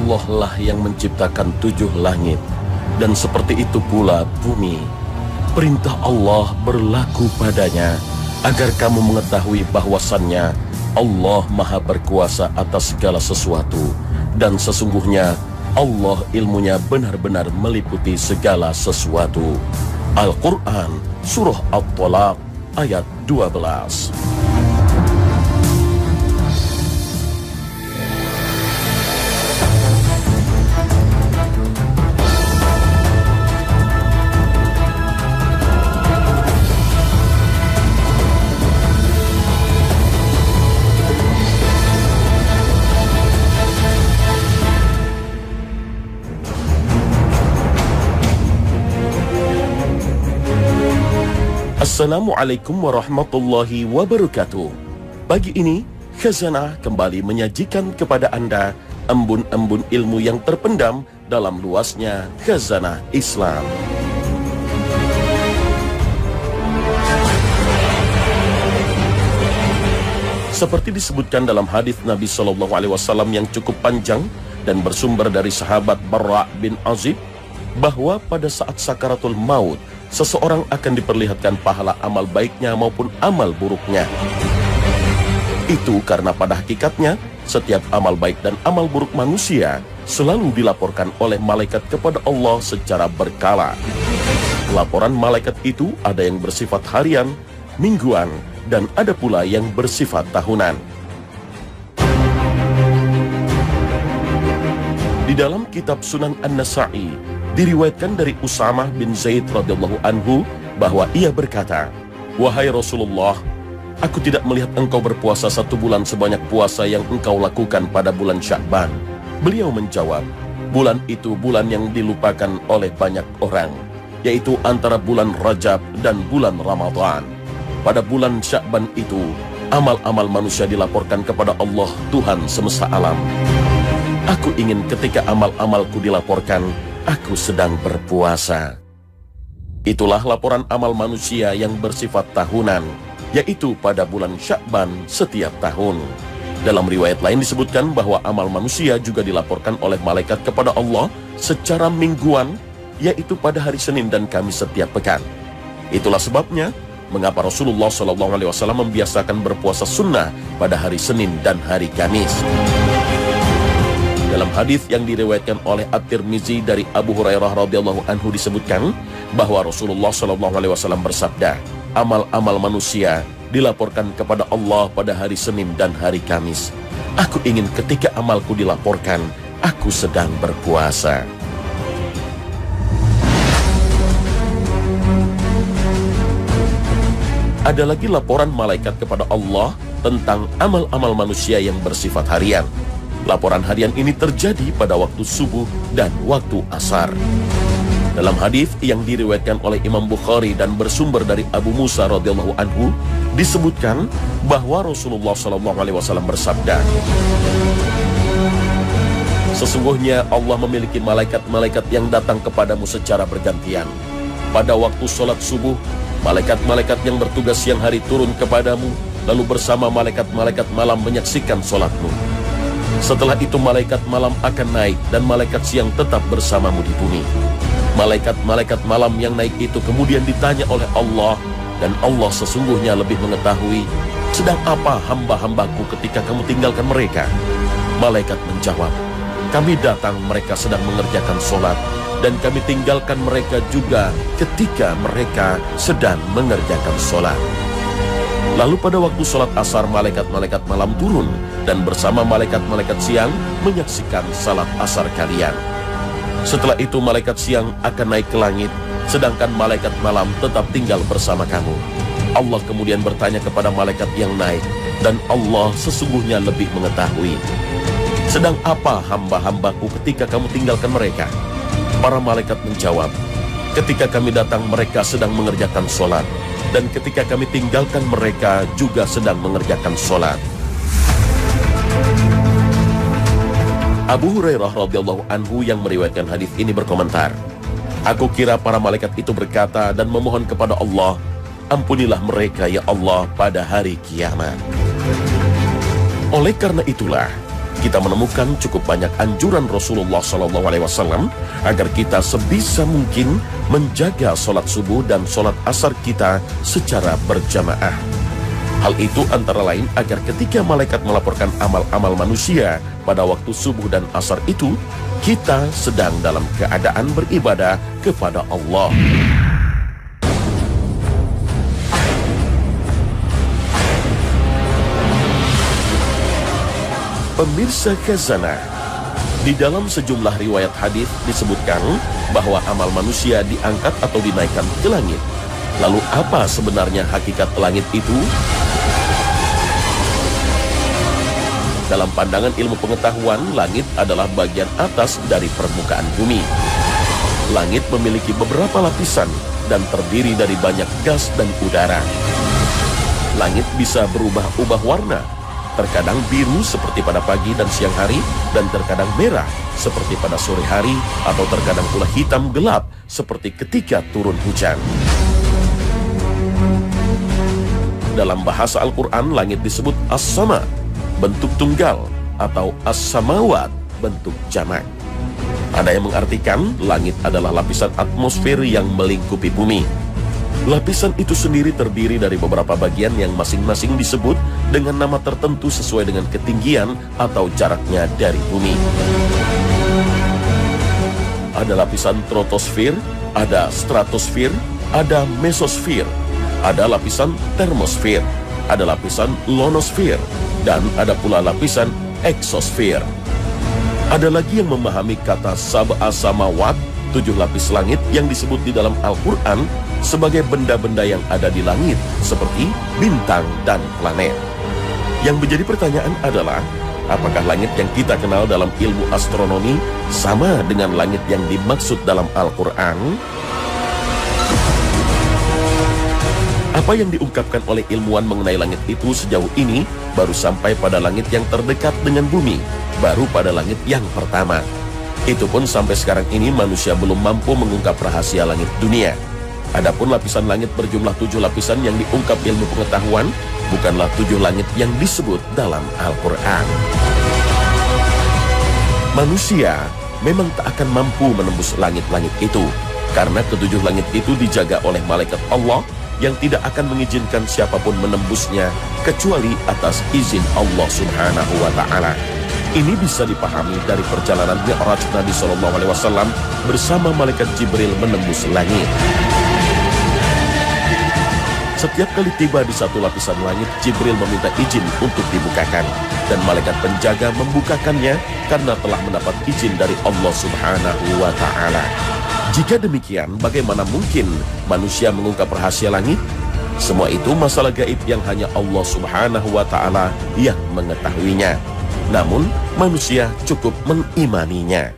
Allah lah yang menciptakan 7 langit, dan seperti itu pula bumi. Perintah Allah berlaku padanya, agar kamu mengetahui bahwasannya Allah Maha Berkuasa atas segala sesuatu, dan sesungguhnya Allah ilmunya benar-benar meliputi segala sesuatu. Al-Quran, Surah At-Tolaq, ayat 12. Assalamualaikum warahmatullahi wabarakatuh. Pagi ini, Khazanah kembali menyajikan kepada Anda embun-embun ilmu yang terpendam dalam luasnya Khazanah Islam. Seperti disebutkan dalam hadis Nabi SAW yang cukup panjang dan bersumber dari sahabat Barra' bin Azib, bahwa pada saat sakaratul maut, seseorang akan diperlihatkan pahala amal baiknya maupun amal buruknya. Itu karena pada hakikatnya, setiap amal baik dan amal buruk manusia selalu dilaporkan oleh malaikat kepada Allah secara berkala. Laporan malaikat itu ada yang bersifat harian, mingguan, dan ada pula yang bersifat tahunan. Di dalam kitab Sunan An-Nasa'i, diriwayatkan dari Usamah bin Zaid radhiyallahu anhu bahwa ia berkata, "Wahai Rasulullah, aku tidak melihat engkau berpuasa 1 bulan sebanyak puasa yang engkau lakukan pada bulan Sya'ban." Beliau menjawab, "Bulan itu bulan yang dilupakan oleh banyak orang, yaitu antara bulan Rajab dan bulan Ramadan. Pada bulan Sya'ban itu, amal-amal manusia dilaporkan kepada Allah Tuhan semesta alam. Aku ingin ketika amal-amalku dilaporkan, aku sedang berpuasa." Itulah laporan amal manusia yang bersifat tahunan, yaitu pada bulan Sya'ban setiap tahun. Dalam riwayat lain disebutkan bahwa amal manusia juga dilaporkan oleh malaikat kepada Allah secara mingguan, yaitu pada hari Senin dan Kamis setiap pekan. Itulah sebabnya mengapa Rasulullah SAW membiasakan berpuasa sunnah pada hari Senin dan hari Kamis. Dalam hadis yang diriwayatkan oleh At-Tirmizi dari Abu Hurairah radhiyallahu anhu disebutkan bahwa Rasulullah SAW bersabda, "Amal-amal manusia dilaporkan kepada Allah pada hari Senin dan hari Kamis. Aku ingin ketika amalku dilaporkan, aku sedang berpuasa." Ada lagi laporan malaikat kepada Allah tentang amal-amal manusia yang bersifat harian. Laporan harian ini terjadi pada waktu subuh dan waktu asar. Dalam hadis yang diriwayatkan oleh Imam Bukhari dan bersumber dari Abu Musa radhiyallahu anhu, disebutkan bahwa Rasulullah SAW bersabda, "Sesungguhnya Allah memiliki malaikat-malaikat yang datang kepadamu secara bergantian. Pada waktu sholat subuh, malaikat-malaikat yang bertugas siang hari turun kepadamu, lalu bersama malaikat-malaikat malam menyaksikan sholatmu. Setelah itu malaikat malam akan naik dan malaikat siang tetap bersamamu di bumi. Malaikat-malaikat malam yang naik itu kemudian ditanya oleh Allah, dan Allah sesungguhnya lebih mengetahui sedang apa hamba-hambaku ketika kamu tinggalkan mereka." Malaikat menjawab, "Kami datang mereka sedang mengerjakan sholat, dan kami tinggalkan mereka juga ketika mereka sedang mengerjakan sholat." Lalu pada waktu sholat asar, malaikat-malaikat malam turun dan bersama malaikat-malaikat siang menyaksikan salat asar kalian. Setelah itu malaikat siang akan naik ke langit, sedangkan malaikat malam tetap tinggal bersama kamu. Allah kemudian bertanya kepada malaikat yang naik, dan Allah sesungguhnya lebih mengetahui sedang apa hamba-hambaku ketika kamu tinggalkan mereka. Para malaikat menjawab, "Ketika kami datang mereka sedang mengerjakan sholat, dan ketika kami tinggalkan mereka juga sedang mengerjakan sholat." Abu Hurairah radhiyallahu anhu yang meriwayatkan hadis ini berkomentar, "Aku kira para malaikat itu berkata dan memohon kepada Allah, 'Ampunilah mereka ya Allah pada hari kiamat.'" Oleh karena itulah, kita menemukan cukup banyak anjuran Rasulullah SAW agar kita sebisa mungkin menjaga sholat subuh dan sholat asar kita secara berjamaah. Hal itu antara lain agar ketika malaikat melaporkan amal-amal manusia pada waktu subuh dan asar itu, kita sedang dalam keadaan beribadah kepada Allah. Pemirsa Khazanah, di dalam sejumlah riwayat hadis disebutkan bahwa amal manusia diangkat atau dinaikkan ke langit. Lalu apa sebenarnya hakikat langit itu? Dalam pandangan ilmu pengetahuan, langit adalah bagian atas dari permukaan bumi. Langit memiliki beberapa lapisan dan terdiri dari banyak gas dan udara. Langit bisa berubah-ubah warna, terkadang biru seperti pada pagi dan siang hari, dan terkadang merah seperti pada sore hari, atau terkadang pula hitam gelap seperti ketika turun hujan. Dalam bahasa Al-Quran, langit disebut as-sama, bentuk tunggal, atau as-samawat, bentuk jamak. Ada yang mengartikan langit adalah lapisan atmosfer yang melingkupi bumi. Lapisan itu sendiri terdiri dari beberapa bagian yang masing-masing disebut dengan nama tertentu sesuai dengan ketinggian atau jaraknya dari bumi. Ada lapisan troposfer, ada stratosfer, ada mesosfer, ada lapisan termosfer, ada lapisan ionosfer, dan ada pula lapisan eksosfer. Ada lagi yang memahami kata sab'a samawat, 7 lapis langit yang disebut di dalam Al-Quran sebagai benda-benda yang ada di langit, seperti bintang dan planet. Yang menjadi pertanyaan adalah, apakah langit yang kita kenal dalam ilmu astronomi sama dengan langit yang dimaksud dalam Al-Quran? Apa yang diungkapkan oleh ilmuwan mengenai langit itu sejauh ini baru sampai pada langit yang terdekat dengan bumi, baru pada langit yang pertama. Itu pun sampai sekarang ini manusia belum mampu mengungkap rahasia langit dunia. Adapun lapisan langit berjumlah 7 lapisan yang diungkap ilmu pengetahuan, bukanlah 7 langit yang disebut dalam Al-Quran. Manusia memang tak akan mampu menembus langit-langit itu, karena ke-7 langit itu dijaga oleh malaikat Allah yang tidak akan mengizinkan siapapun menembusnya kecuali atas izin Allah Subhanahu wa Ta'ala. Ini bisa dipahami dari perjalanan Mi'raj Nabi SAW bersama malaikat Jibril menembus langit. Setiap kali tiba di satu lapisan langit, Jibril meminta izin untuk dibukakan, dan malaikat penjaga membukakannya karena telah mendapat izin dari Allah Subhanahu wa Ta'ala. Jika demikian, bagaimana mungkin manusia mengungkap rahasia langit? Semua itu masalah gaib yang hanya Allah Subhanahu wa Ta'ala yang mengetahuinya. Namun, manusia cukup mengimaninya.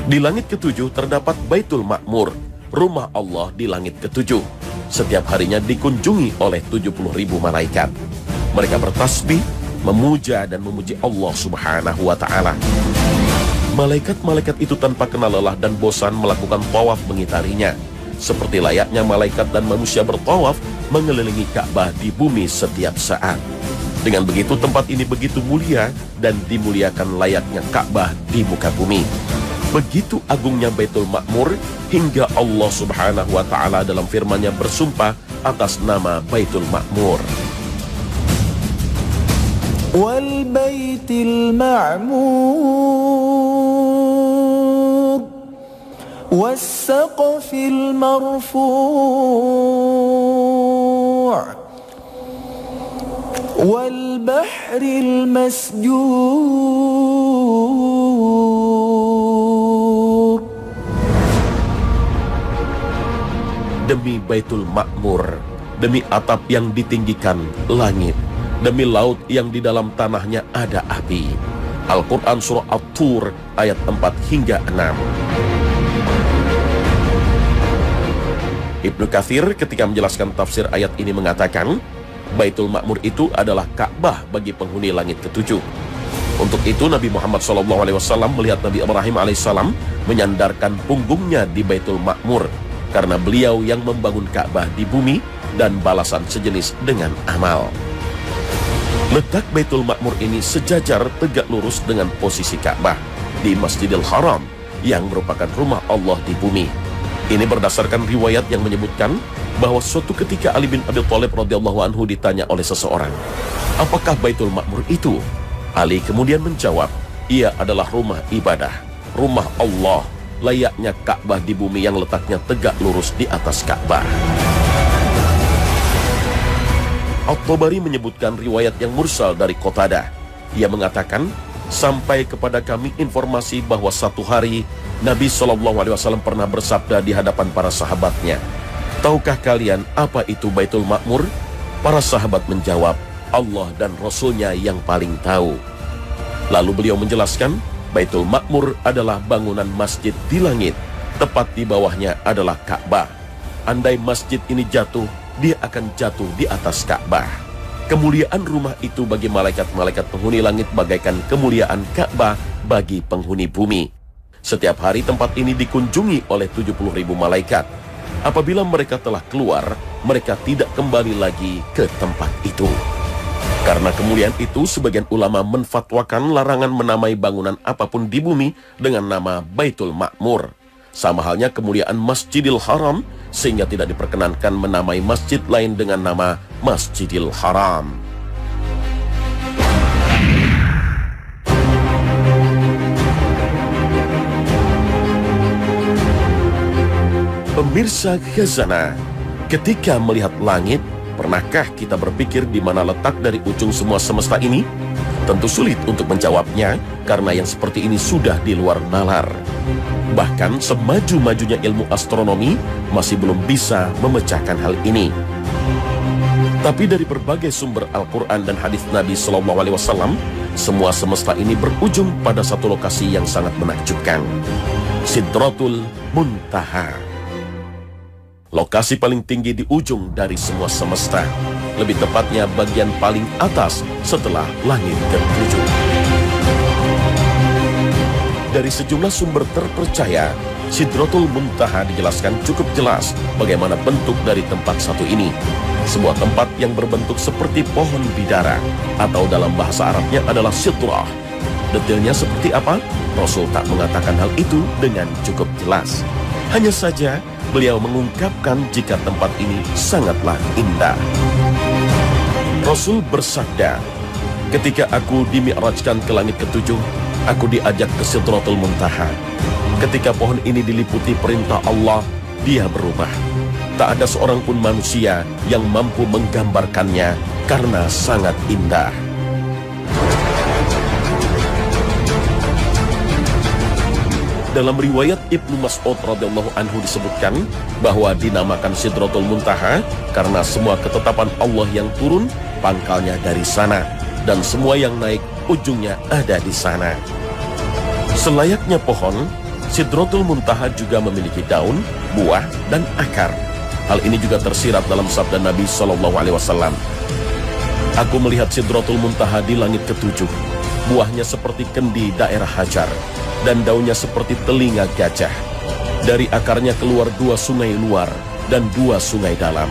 Di langit ke-7 terdapat Baitul Ma'mur, rumah Allah di langit ke-7. Setiap harinya dikunjungi oleh 70.000 malaikat. Mereka bertasbih, memuja dan memuji Allah Subhanahu wa Ta'ala. Malaikat-malaikat itu tanpa kenal lelah dan bosan melakukan tawaf mengitarinya, seperti layaknya malaikat dan manusia bertawaf mengelilingi Ka'bah di bumi setiap saat. Dengan begitu tempat ini begitu mulia dan dimuliakan layaknya Ka'bah di muka bumi. Begitu agungnya Baitul Ma'mur hingga Allah Subhanahu wa Ta'ala dalam firman-Nya bersumpah atas nama Baitul Ma'mur. Wal Baitil Ma'mur was Saqfil Marfu' wal Bahril Masjur. Demi Baitul Ma'mur, demi atap yang ditinggikan langit, demi laut yang di dalam tanahnya ada api. Al-Quran Surah At-Tur ayat 4 hingga 6. Ibnu Katsir ketika menjelaskan tafsir ayat ini mengatakan, Baitul Ma'mur itu adalah Ka'bah bagi penghuni langit ke-7. Untuk itu Nabi Muhammad SAW melihat Nabi Ibrahim AS menyandarkan punggungnya di Baitul Ma'mur, karena beliau yang membangun Ka'bah di bumi dan balasan sejenis dengan amal. Letak Baitul Ma'mur ini sejajar tegak lurus dengan posisi Ka'bah di Masjidil Haram yang merupakan rumah Allah di bumi. Ini berdasarkan riwayat yang menyebutkan bahwa suatu ketika Ali bin Abi Thalib radhiyallahu anhu ditanya oleh seseorang, "Apakah Baitul Ma'mur itu?" Ali kemudian menjawab, "Ia adalah rumah ibadah, rumah Allah, layaknya Ka'bah di bumi yang letaknya tegak lurus di atas Ka'bah." At-Tabari menyebutkan riwayat yang mursal dari Qatadah. Ia mengatakan, sampai kepada kami informasi bahwa satu hari Nabi SAW pernah bersabda di hadapan para sahabatnya, "Tahukah kalian apa itu Baitul Ma'mur?" Para sahabat menjawab, "Allah dan Rasulnya yang paling tahu." Lalu beliau menjelaskan, Baitul Ma'mur adalah bangunan masjid di langit, tepat di bawahnya adalah Ka'bah. Andai masjid ini jatuh, dia akan jatuh di atas Ka'bah. Kemuliaan rumah itu bagi malaikat-malaikat penghuni langit bagaikan kemuliaan Ka'bah bagi penghuni bumi. Setiap hari tempat ini dikunjungi oleh 70.000 malaikat. Apabila mereka telah keluar, mereka tidak kembali lagi ke tempat itu. Karena kemuliaan itu, sebagian ulama menfatwakan larangan menamai bangunan apapun di bumi dengan nama Baitul Ma'mur. Sama halnya kemuliaan Masjidil Haram, sehingga tidak diperkenankan menamai masjid lain dengan nama Masjidil Haram. Pemirsa Khazanah, ketika melihat langit, pernahkah kita berpikir di mana letak dari ujung semua semesta ini? Tentu sulit untuk menjawabnya, karena yang seperti ini sudah di luar nalar. Bahkan semaju-majunya ilmu astronomi masih belum bisa memecahkan hal ini. Tapi dari berbagai sumber Al-Quran dan hadis Nabi SAW, semua semesta ini berujung pada satu lokasi yang sangat menakjubkan, Sidratul Muntaha. Lokasi paling tinggi di ujung dari semua semesta, lebih tepatnya bagian paling atas setelah langit ketujuh. Dari sejumlah sumber terpercaya, Sidratul Muntaha dijelaskan cukup jelas bagaimana bentuk dari tempat satu ini. Sebuah tempat yang berbentuk seperti pohon bidara, atau dalam bahasa Arabnya adalah sidrah. Detailnya seperti apa? Rasul tak mengatakan hal itu dengan cukup jelas. Hanya saja, beliau mengungkapkan jika tempat ini sangatlah indah. Rasul bersabda, "Ketika aku dimi'rajkan ke langit ketujuh, aku diajak ke Sidratul Muntaha. Ketika pohon ini diliputi perintah Allah, dia berubah. Tak ada seorang pun manusia yang mampu menggambarkannya karena sangat indah." Dalam riwayat Ibnu Mas'ud radhiyallahu anhu disebutkan bahwa dinamakan Sidratul Muntaha karena semua ketetapan Allah yang turun pangkalnya dari sana, dan semua yang naik ujungnya ada di sana. Selayaknya pohon, Sidratul Muntaha juga memiliki daun, buah, dan akar. Hal ini juga tersirat dalam sabda Nabi SAW. "Aku melihat Sidratul Muntaha di langit ketujuh. Buahnya seperti kendi daerah Hajar, dan daunnya seperti telinga gajah. Dari akarnya keluar 2 sungai luar dan 2 sungai dalam."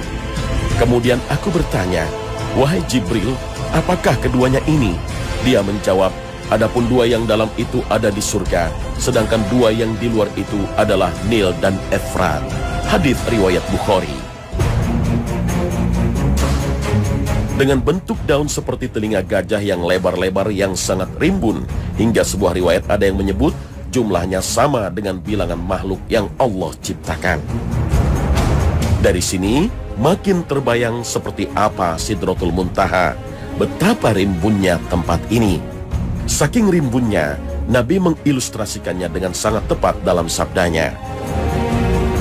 Kemudian aku bertanya, "Wahai Jibril, apakah keduanya ini?" Dia menjawab, "Adapun 2 yang dalam itu ada di surga, sedangkan 2 yang di luar itu adalah Nil dan Efrat." Hadits riwayat Bukhari. Dengan bentuk daun seperti telinga gajah yang lebar-lebar yang sangat rimbun, hingga sebuah riwayat ada yang menyebut jumlahnya sama dengan bilangan makhluk yang Allah ciptakan. Dari sini makin terbayang seperti apa Sidratul Muntaha, betapa rimbunnya tempat ini. Saking rimbunnya, Nabi mengilustrasikannya dengan sangat tepat dalam sabdanya,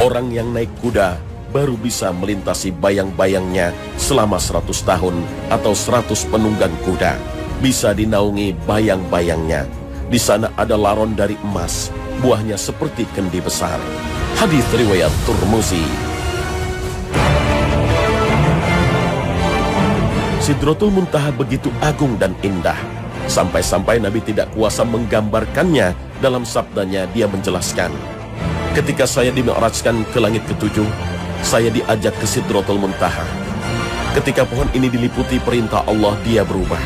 "Orang yang naik kuda baru bisa melintasi bayang-bayangnya selama 100 tahun atau 100 penunggang kuda. Bisa dinaungi bayang-bayangnya. Di sana ada laron dari emas, buahnya seperti kendi besar." Hadits riwayat Turmuzi. Sidratul Muntaha begitu agung dan indah, sampai-sampai Nabi tidak kuasa menggambarkannya. Dalam sabdanya dia menjelaskan, "Ketika saya dimi'rajkan ke langit ketujuh, saya diajak ke Sidratul Muntaha. Ketika pohon ini diliputi perintah Allah, dia berubah.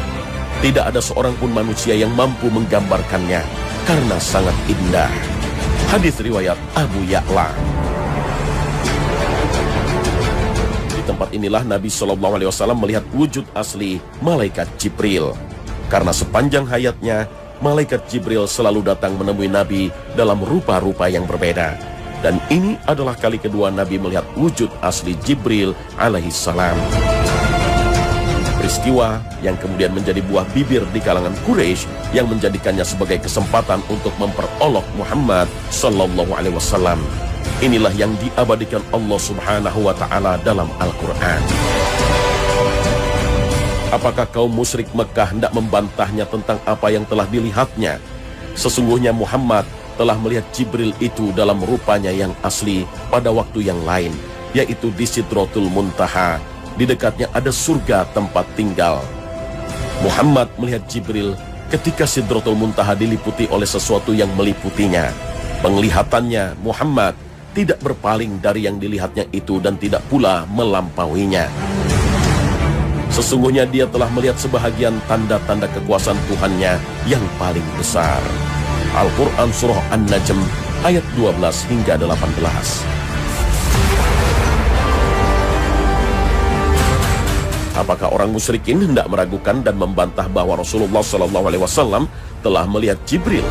Tidak ada seorang pun manusia yang mampu menggambarkannya karena sangat indah. Hadis riwayat Abu Ya'la. Di tempat inilah Nabi SAW melihat wujud asli malaikat Jibril. Karena sepanjang hayatnya, malaikat Jibril selalu datang menemui Nabi dalam rupa-rupa yang berbeda. Dan ini adalah kali kedua Nabi melihat wujud asli Jibril alaihissalam. Peristiwa yang kemudian menjadi buah bibir di kalangan Quraisy yang menjadikannya sebagai kesempatan untuk memperolok Muhammad sallallahu alaihi wasallam. Inilah yang diabadikan Allah Subhanahu wa taala dalam Al-Qur'an. Apakah kaum musyrik Mekah hendak membantahnya tentang apa yang telah dilihatnya? Sesungguhnya Muhammad telah melihat Jibril itu dalam rupanya yang asli pada waktu yang lain, yaitu di Sidratul Muntaha. Di dekatnya ada surga tempat tinggal. Muhammad melihat Jibril ketika Sidratul Muntaha diliputi oleh sesuatu yang meliputinya. Penglihatannya Muhammad tidak berpaling dari yang dilihatnya itu dan tidak pula melampauinya. Sesungguhnya dia telah melihat sebahagian tanda-tanda kekuasaan Tuhannya yang paling besar. Al-Quran Surah An-Najm ayat 12 hingga 18. Apakah orang musyrikin hendak meragukan dan membantah bahwa Rasulullah SAW telah melihat Jibril?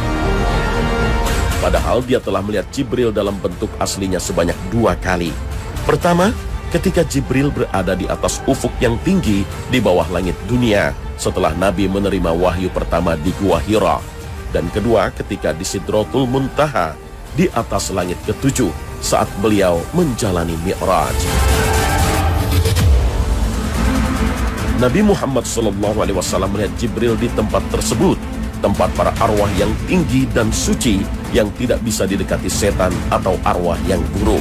Padahal dia telah melihat Jibril dalam bentuk aslinya sebanyak 2 kali. Pertama, ketika Jibril berada di atas ufuk yang tinggi di bawah langit dunia setelah Nabi menerima wahyu pertama di Gua Hira. Dan kedua, ketika di Sidratul Muntaha di atas langit ke-7 saat beliau menjalani Mi'raj. Nabi Muhammad SAW melihat Jibril di tempat tersebut, tempat para arwah yang tinggi dan suci yang tidak bisa didekati setan atau arwah yang buruk.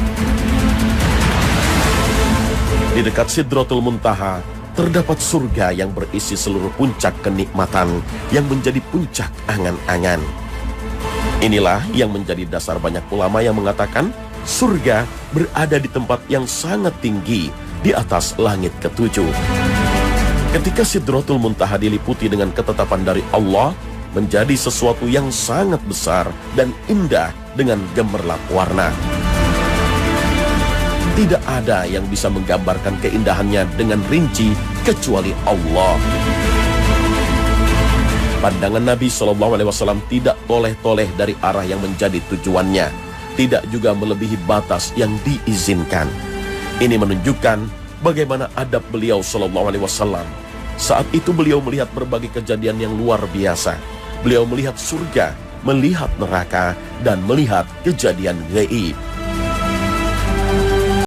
Di dekat Sidratul Muntaha terdapat surga yang berisi seluruh puncak kenikmatan yang menjadi puncak angan-angan. Inilah yang menjadi dasar banyak ulama yang mengatakan surga berada di tempat yang sangat tinggi di atas langit ke-7. Ketika Sidratul Muntaha diliputi dengan ketetapan dari Allah, menjadi sesuatu yang sangat besar dan indah dengan gemerlap warna. Tidak ada yang bisa menggambarkan keindahannya dengan rinci kecuali Allah. Pandangan Nabi SAW tidak toleh-toleh dari arah yang menjadi tujuannya, tidak juga melebihi batas yang diizinkan. Ini menunjukkan bagaimana adab beliau SAW. Saat itu beliau melihat berbagai kejadian yang luar biasa. Beliau melihat surga, melihat neraka, dan melihat kejadian gaib.